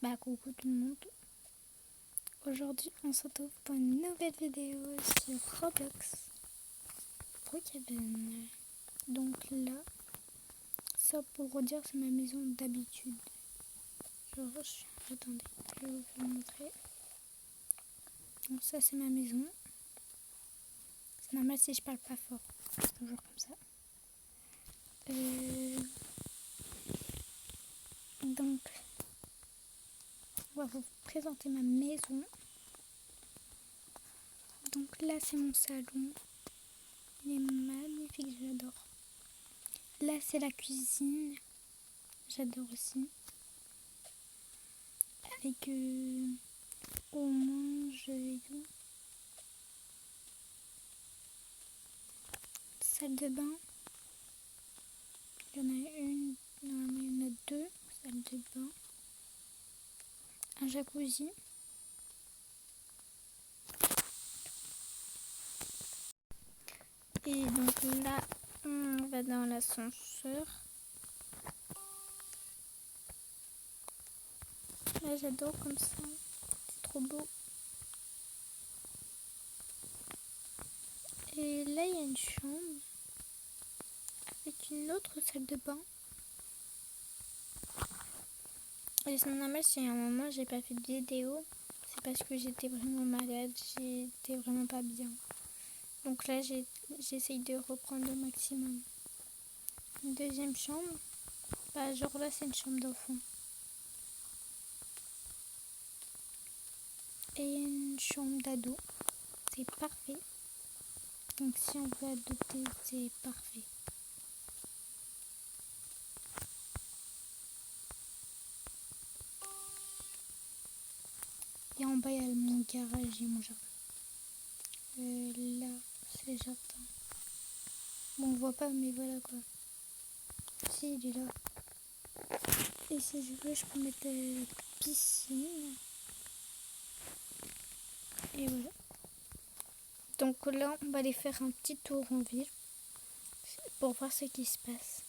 Coucou tout le monde. Aujourd'hui, on se retrouve pour une nouvelle vidéo sur Roblox Brookhaven. Donc là, ça pour redire, c'est ma maison d'habitude. Attendez, je vais vous montrer. Donc ça, c'est ma maison. C'est normal si je parle pas fort. C'est toujours comme ça. Donc, on va vous présenter ma maison. Donc là, c'est mon salon. Il est magnifique, j'adore. Là, c'est la cuisine. J'adore aussi. Avec on mange et tout. Salle de bain. Il y en a une, normalement il y en a deux. Salle de bain. Un jacuzzi. Et donc là, on va dans l'ascenseur. Là, j'adore comme ça. C'est trop beau. Et là, il y a une chambre avec une autre salle de bain. Et c'est normal si à un moment j'ai pas fait de vidéo, c'est parce que j'étais vraiment malade, j'étais vraiment pas bien. Donc là, j'essaye de reprendre au maximum. Une deuxième chambre, genre là, c'est une chambre d'enfant. Et une chambre d'ado, c'est parfait. Donc si on veut adopter, c'est parfait. Et en bas, il y a mon garage et mon jardin. Là, c'est le jardin. Bon, on voit pas, mais voilà quoi. Si, il est là. Et si je veux, je peux mettre la piscine. Et voilà. Donc là, on va aller faire un petit tour en ville pour voir ce qui se passe.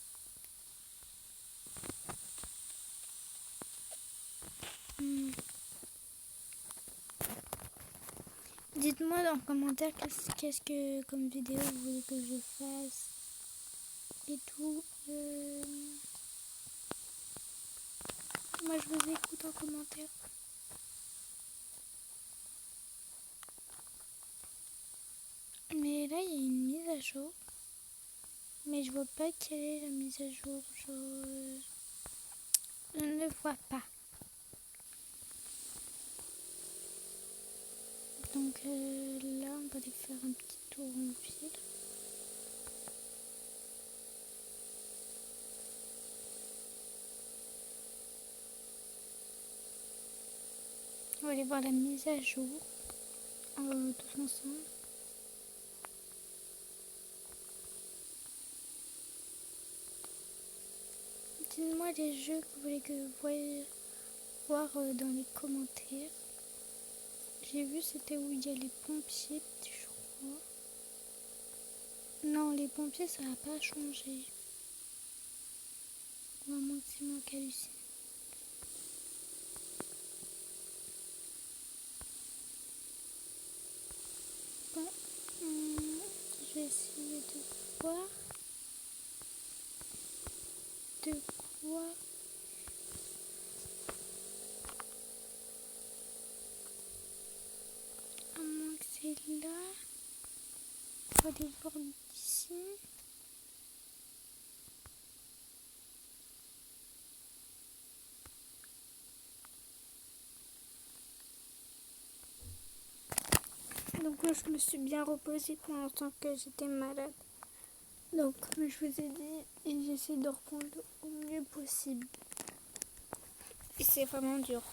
Dites-moi dans les commentaires qu'est-ce que comme vidéo vous voulez que je fasse et tout. Moi je vous écoute en commentaire. Mais là il y a une mise à jour. Mais je vois pas quelle est la mise à jour. Je ne vois pas. Donc là on va aller faire un petit tour en ville. On va aller voir la mise à jour tous ensemble. Dites-moi les jeux que vous voulez que vous voyez voir dans les commentaires. J'ai vu c'était où il y a les pompiers, je crois. Non, les pompiers ça n'a pas changé. Vraiment que c'est moi qui hallucine. Bon, je vais essayer de voir de quoi. À moins que c'est là. On va aller voir d'ici. Donc là, je me suis bien reposée pendant le temps que j'étais malade. Donc, comme je vous ai dit, j'essaie de reprendre au mieux possible. Et c'est vraiment dur.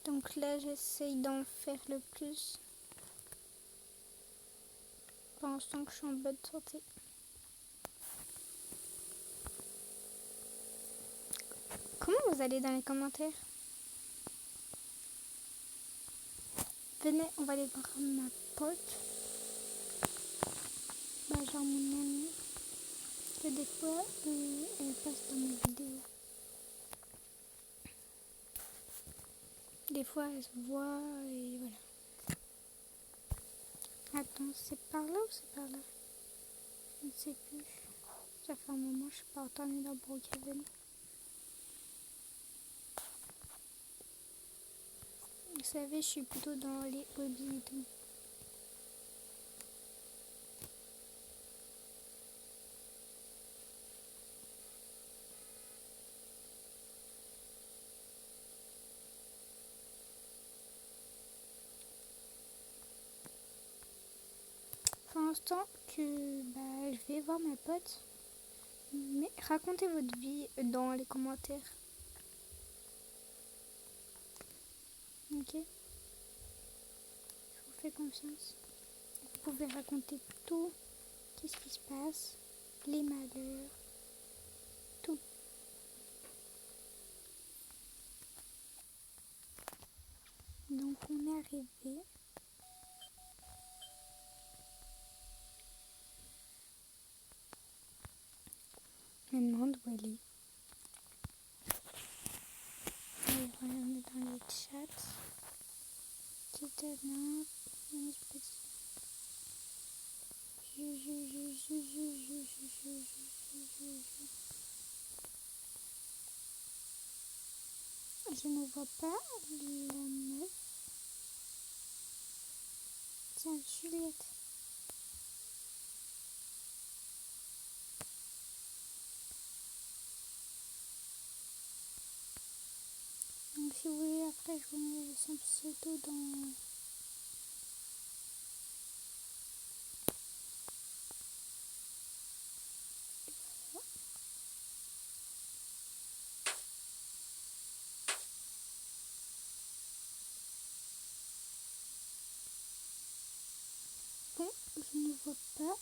Donc là, j'essaye d'en faire le plus. Pour l'instant que je suis en bonne santé. Comment vous allez dans les commentaires? Venez, on va aller voir ma pote. Genre mon amie. Que des fois, elle passe dans mes vidéos. Des fois, elle se voit et voilà. Attends, c'est par là ou c'est par là? Je ne sais plus. Ça fait un moment, je suis pas retournée dans Brookhaven. Vous savez, je suis plutôt dans les hobbies et tout. Pour l'instant que je vais voir ma pote. Mais racontez votre vie dans les commentaires. Ok? Je vous fais confiance. Vous pouvez raconter tout. Qu'est-ce qui se passe? Les malheurs. Tout. Donc on est arrivé. Je me demande où elle est. On est dans les chats. Qui est là? Une espèce. Je ne vois pas la meuf. Tiens, Juliette. Donc si vous voulez, après je vous mets son pseudo dans... Bon, je ne vois pas.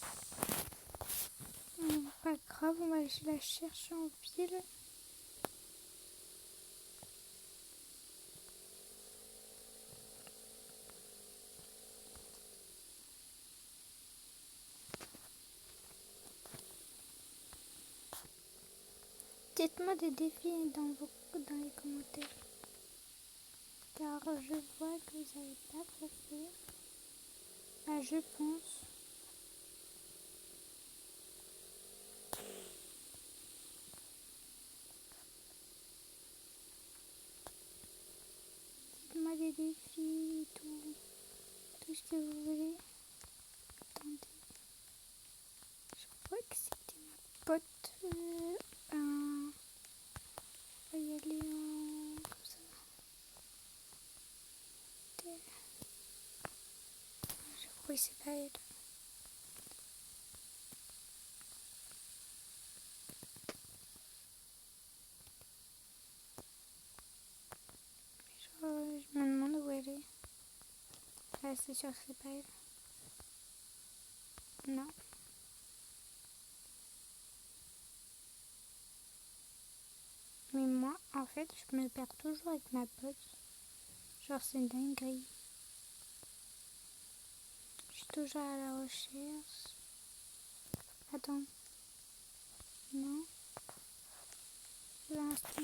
Pas grave, on va aller la chercher en ville. Dites-moi des défis dans les commentaires. Car je vois que vous n'avez pas compris. Je pense. Dites-moi des défis, tout ce que vous voulez. Attendez. Je crois que c'était ma pote. On va y aller comme ça. Je crois que c'est pas elle. Je me demande où elle est. C'est sûr que c'est pas elle. Non. Mais moi, en fait, je me perds toujours avec ma pote. Genre, c'est une dinguerie. Je suis toujours à la recherche. Attends. Non. L'instant.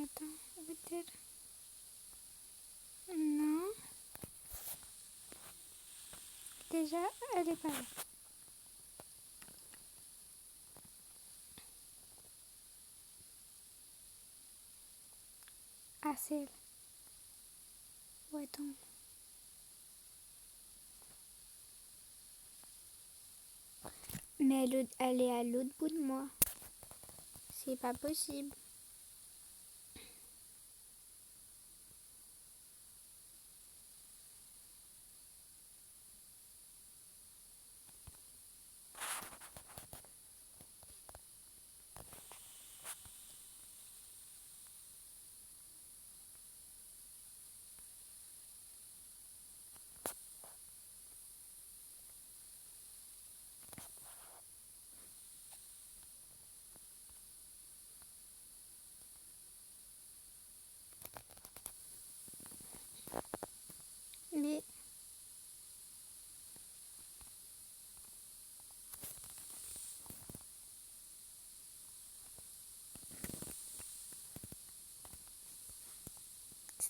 Attends, où est-elle? Non. Déjà, elle est pas là. Ah, c'est elle. Ouais, attends. Mais elle est à l'autre bout de moi. C'est pas possible.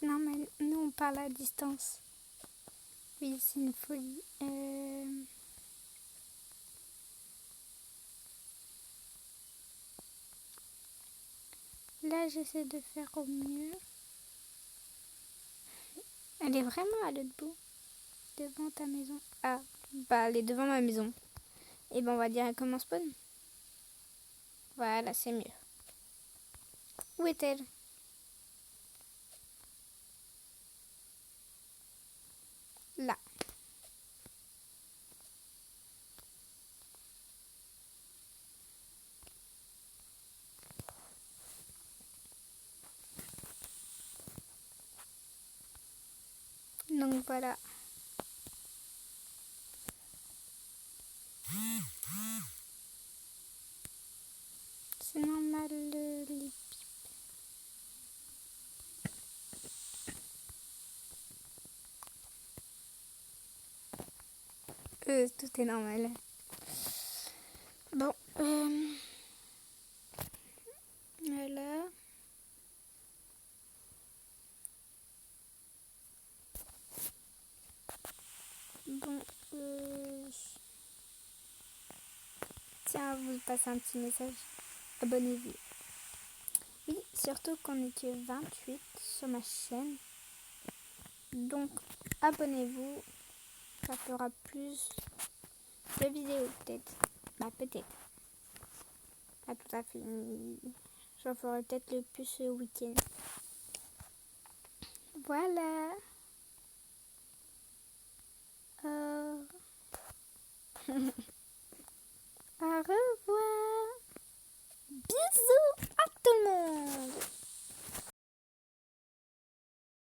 C'est normal, nous on parle à distance. Oui, c'est une folie. Là, j'essaie de faire au mieux. Elle est vraiment à l'autre bout, devant ta maison. Ah, bah elle est devant ma maison. Et ben on va dire elle commence spawn. Voilà, c'est mieux. Où est-elle? Là. Donc voilà. C'est normal les... tout est normal. Bon, voilà. Bon, tiens, vous passez un petit message. Abonnez-vous. Oui, surtout qu'on est que 28 sur ma chaîne. Donc, abonnez-vous. Ça fera plus de vidéos, peut-être. Bah, peut-être. Pas tout à fait. J'en ferai peut-être le plus ce week-end. Voilà.